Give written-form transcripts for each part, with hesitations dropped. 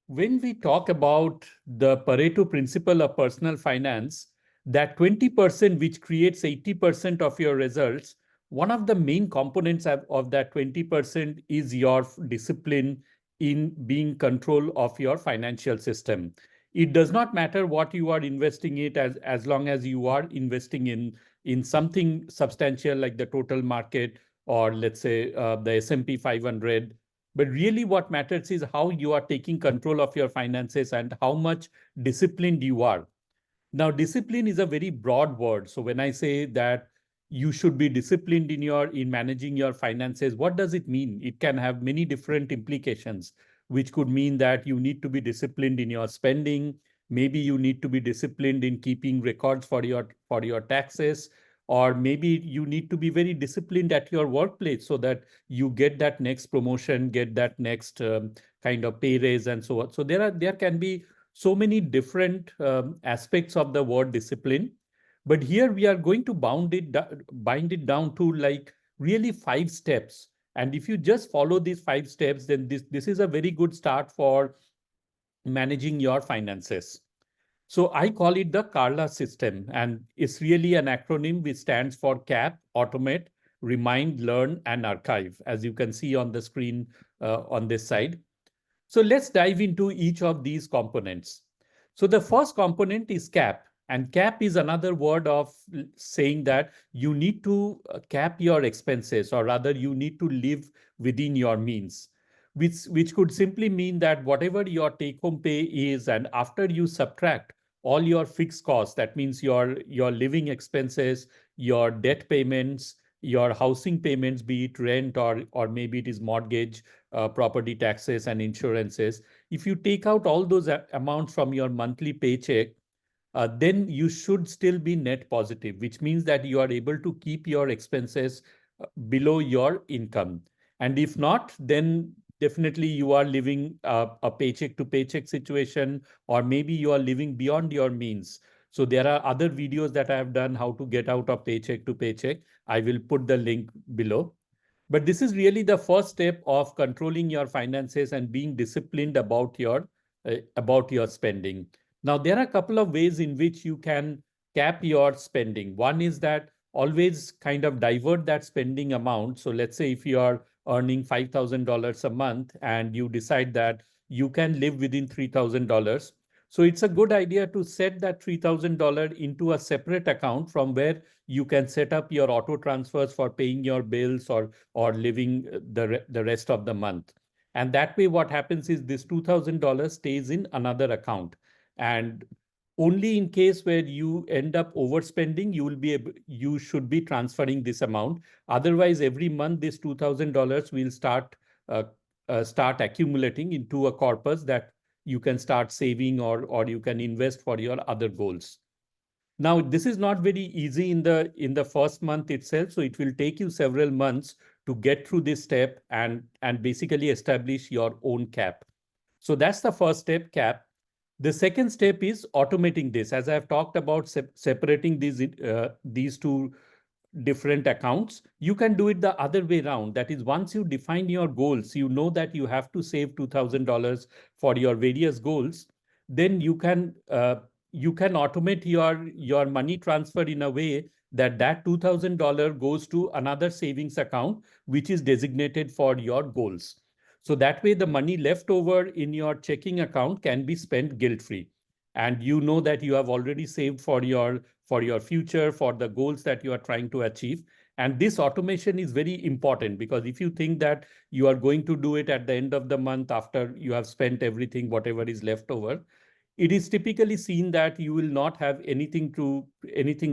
When we talk about the Pareto principle of personal finance, that 20% which creates 80% of your results, one of the main components of that 20% is your discipline in being control of your financial system. It does not matter what you are investing it as long as you are investing in something substantial like the total market, or let's say the S&P 500. But really, what matters is how you are taking control of your finances and how much disciplined you are. Now, discipline is a very broad word. So when I say that you should be disciplined in managing your finances, what does it mean? It can have many different implications, which could mean that you need to be disciplined in your spending. Maybe you need to be disciplined in keeping records for your taxes, or maybe you need to be very disciplined at your workplace so that you get that next promotion, get that next kind of pay raise, and so on. So there can be so many different aspects of the word discipline. But here we are going to bind it down to like really 5 steps. And if you just follow these 5 steps, then this is a very good start for managing your finances. So I call it the Carla system, and it's really an acronym which stands for CAP, Automate, Remind, Learn, and Archive, as you can see on the screen on this side. So let's dive into each of these components. So the first component is cap, and cap is another word of saying that you need to cap your expenses, or rather you need to live within your means, which could simply mean that whatever your take home pay is, and after you subtract all your fixed costs, that means your living expenses, your debt payments, your housing payments, be it rent or maybe it is mortgage, property taxes and insurances. If you take out all those amounts from your monthly paycheck, then you should still be net positive, which means that you are able to keep your expenses below your income. And if not, then definitely you are living a paycheck to paycheck situation, or maybe you are living beyond your means. So there are other videos that I have done how to get out of paycheck to paycheck. I will put the link below. But this is really the first step of controlling your finances and being disciplined about your spending. Now, there are a couple of ways in which you can cap your spending. One is that always kind of divert that spending amount. So let's say if you are earning $5,000 a month and you decide that you can live within $3,000. So it's a good idea to set that $3,000 into a separate account from where you can set up your auto transfers for paying your bills or living the rest of the month. And that way, what happens is this $2,000 stays in another account. And only in case where you end up overspending, you should be transferring this amount. Otherwise, every month, this $2,000 will start accumulating into a corpus that you can start saving or you can invest for your other goals. Now, this is not very easy in the first month itself, so it will take you several months to get through this step and basically establish your own cap. So that's the first step, cap. The second step is automating this. As I've talked about separating these two different accounts, you can do it the other way around. That is, once you define your goals, you know that you have to save $2,000 for your various goals, then you can automate your money transfer in a way that $2,000 goes to another savings account which is designated for your goals. So that way the money left over in your checking account can be spent guilt free, and you know that you have already saved for your future, for the goals that you are trying to achieve. And this automation is very important, because if you think that you are going to do it at the end of the month after you have spent everything, whatever is left over, it is typically seen that you will not have anything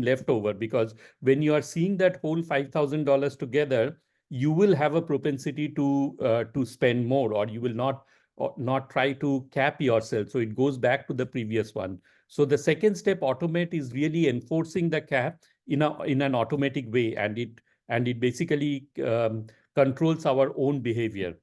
left over, because when you are seeing that whole $5,000 together, you will have a propensity to spend more, or you will not try to cap yourself. So it goes back to the previous one. So the second step, automate, is really enforcing the cap in an automatic way, and it basically controls our own behavior.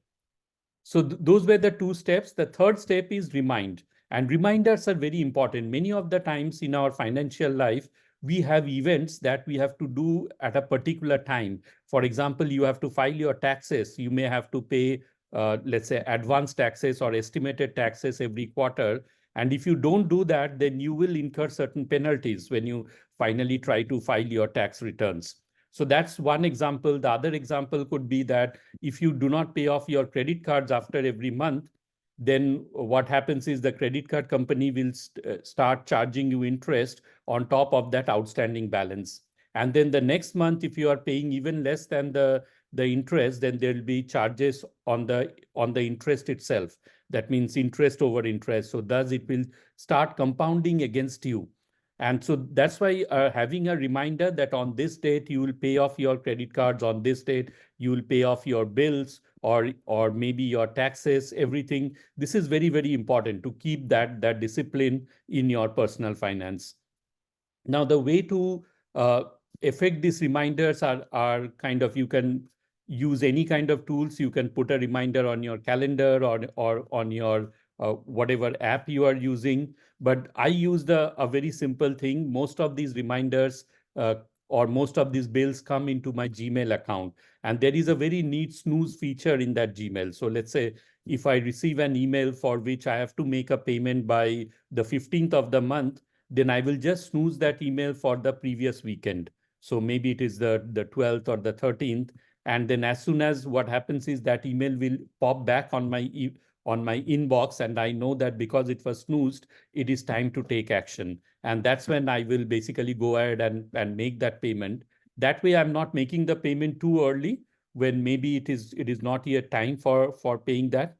So those were the 2 steps. The third step is remind. And reminders are very important. Many of the times in our financial life, we have events that we have to do at a particular time. For example, you have to file your taxes. You may have to pay let's say, advanced taxes or estimated taxes every quarter. And if you don't do that, then you will incur certain penalties when you finally try to file your tax returns. So that's one example. The other example could be that if you do not pay off your credit cards after every month, then what happens is the credit card company will start charging you interest on top of that outstanding balance. And then the next month, if you are paying even less than the interest, then there will be charges on the interest itself. That means interest over interest. So thus it will start compounding against you. And so that's why having a reminder that on this date you will pay off your credit cards, on this date you will pay off your bills, or maybe your taxes, everything. This is very, very important to keep that discipline in your personal finance. Now, the way to uh, affect these reminders are kind of, you can use any kind of tools. You can put a reminder on your calendar or on your whatever app you are using. But I use a very simple thing. Most of these reminders uh, or most of these bills come into my Gmail account. And there is a very neat snooze feature in that Gmail. So let's say if I receive an email for which I have to make a payment by the 15th of the month, then I will just snooze that email for the previous weekend. So maybe it is the 12th or the 13th. And then as soon as what happens is that email will pop back on my inbox, and I know that because it was snoozed, it is time to take action. And that's when I will basically go ahead and make that payment. That way I'm not making the payment too early when maybe it is not yet time for paying that.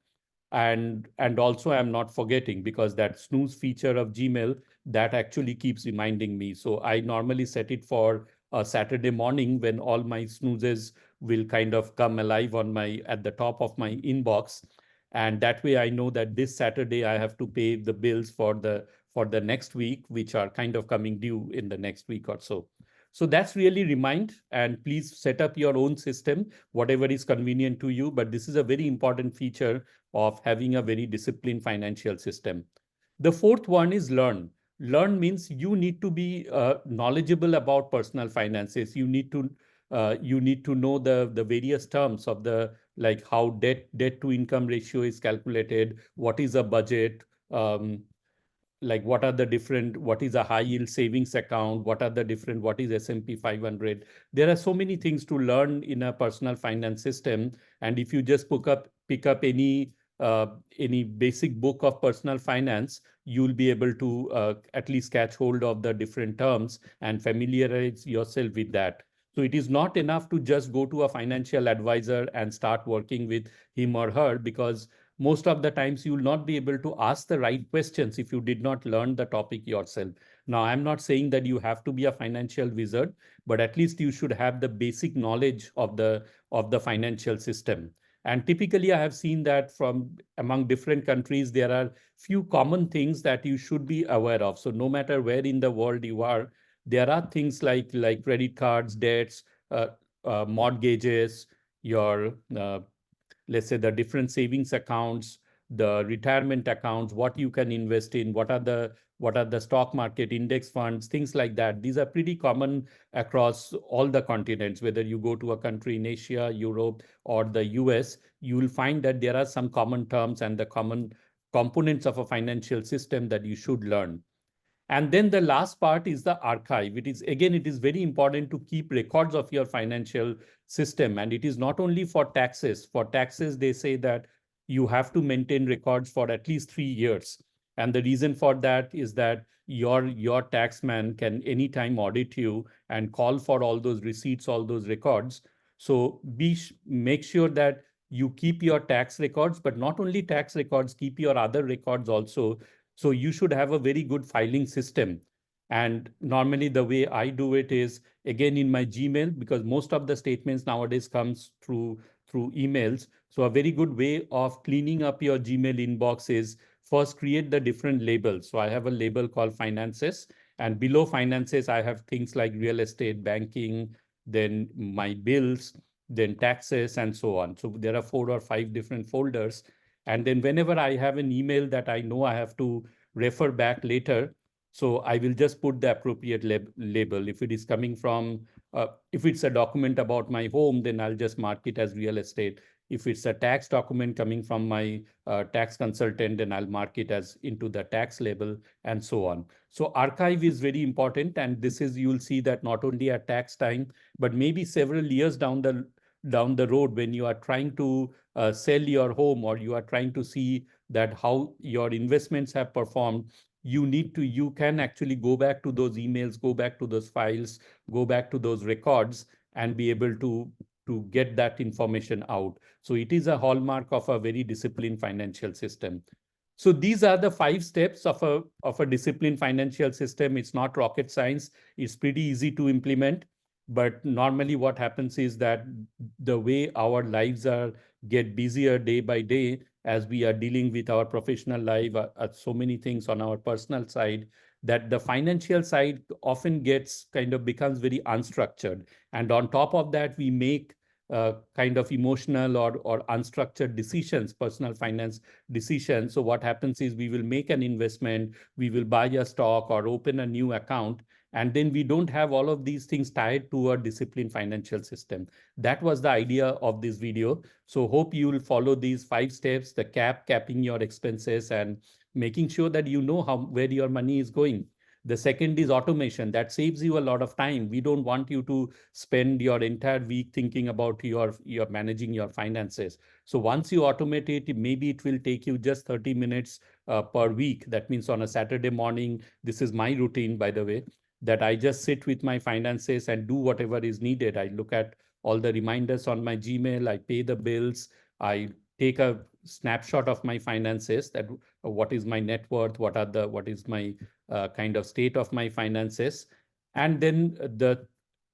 And also I'm not forgetting, because that snooze feature of Gmail, that actually keeps reminding me. So I normally set it for a Saturday morning when all my snoozes will kind of come alive on my at the top of my inbox. And that way I know that this Saturday I have to pay the bills for the next week, which are kind of coming due in the next week or so. So that's really remind, and please set up your own system, whatever is convenient to you. But this is a very important feature of having a very disciplined financial system. The fourth one is learn. Learn means you need to be knowledgeable about personal finances. You need to know the various terms of the, like how debt to income ratio is calculated, what is a budget, like what is a high yield savings account, what is S&P 500. There are so many things to learn in a personal finance system. And if you just pick up any basic book of personal finance, you'll be able to at least catch hold of the different terms and familiarize yourself with that. So it is not enough to just go to a financial advisor and start working with him or her, because most of the times you will not be able to ask the right questions if you did not learn the topic yourself. Now, I'm not saying that you have to be a financial wizard, but at least you should have the basic knowledge of the financial system. And typically, I have seen that from among different countries, there are few common things that you should be aware of. So no matter where in the world you are, there are things like credit cards, debts, mortgages, your let's say the different savings accounts, the retirement accounts, what you can invest in, what are the stock market index funds, things like that. These are pretty common across all the continents. Whether you go to a country in Asia, Europe, or the US, you will find that there are some common terms and the common components of a financial system that you should learn. And then the last part is the archive. It is very important to keep records of your financial system. And it is not only for taxes. For taxes, they say that you have to maintain records for at least 3 years. And the reason for that is that your taxman can anytime audit you and call for all those receipts, all those records. So make sure that you keep your tax records, but not only tax records, keep your other records also. So you should have a very good filing system. And normally the way I do it is again in my Gmail, because most of the statements nowadays comes through emails. So a very good way of cleaning up your Gmail inbox is first create the different labels. So I have a label called finances, and below finances I have things like real estate, banking, then my bills, then taxes, and so on. So there are 4 or 5 different folders. And then whenever I have an email that I know I have to refer back later, so I will just put the appropriate label. If it is coming from, if it's a document about my home, then I'll just mark it as real estate. If it's a tax document coming from my tax consultant, then I'll mark it as into the tax label and so on. So archive is very important. And this is, you'll see that not only at tax time, but maybe several years down the road when you are trying to sell your home, or you are trying to see that how your investments have performed, you can actually go back to those emails, go back to those files, go back to those records, and be able to get that information out. So it is a hallmark of a very disciplined financial system. So these are the 5 steps of a disciplined financial system. It's not rocket science. It's pretty easy to implement. But normally what happens is that the way our lives are get busier day by day, as we are dealing with our professional life, so many things on our personal side, that the financial side often gets kind of becomes very unstructured. And on top of that, we make kind of emotional or unstructured decisions, personal finance decisions. So what happens is we will make an investment, we will buy a stock or open a new account, and then we don't have all of these things tied to a disciplined financial system. That was the idea of this video. So hope you will follow these 5 steps: the capping your expenses and making sure that you know how where your money is going. The second is automation. That saves you a lot of time. We don't want you to spend your entire week thinking about your managing your finances. So once you automate it, maybe it will take you just 30 minutes per week. That means on a Saturday morning, this is my routine, by the way, that I just sit with my finances and do whatever is needed. I look at all the reminders on my Gmail, I pay the bills, I take a snapshot of my finances, that what is my net worth, what is my kind of state of my finances. And then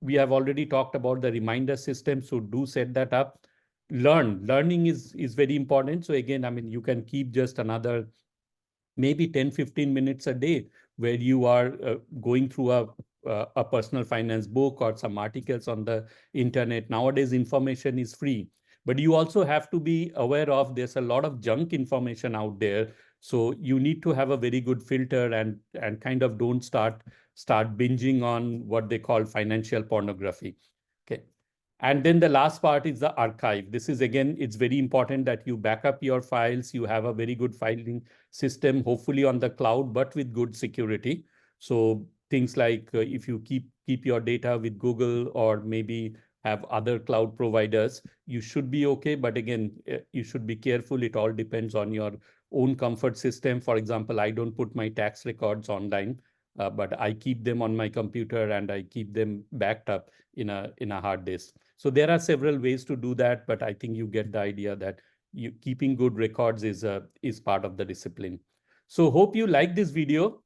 we have already talked about the reminder system, so do set that up. Learning is very important. So again, I mean, you can keep just another maybe 10-15 minutes a day where you are going through a personal finance book or some articles on the internet. Nowadays information is free, but you also have to be aware of there's a lot of junk information out there. So you need to have a very good filter and kind of don't start binging on what they call financial pornography. Okay. And then the last part is the archive. This is, again, it's very important that you back up your files. You have a very good filing system, hopefully on the cloud, but with good security. So things like if you keep your data with Google or maybe have other cloud providers, you should be okay. But again, you should be careful. It all depends on your own comfort system. For example, I don't put my tax records online, but I keep them on my computer and I keep them backed up in a hard disk. So there are several ways to do that, but I think you get the idea that keeping good records is part of the discipline. So hope you like this video.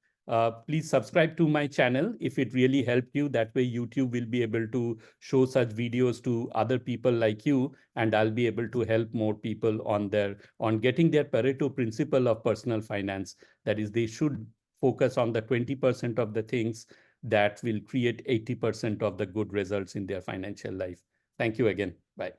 Please subscribe to my channel if it really helped you. That way YouTube will be able to show such videos to other people like you, and I'll be able to help more people on getting their Pareto principle of personal finance. That is, they should focus on the 20% of the things that will create 80% of the good results in their financial life. Thank you again. Bye.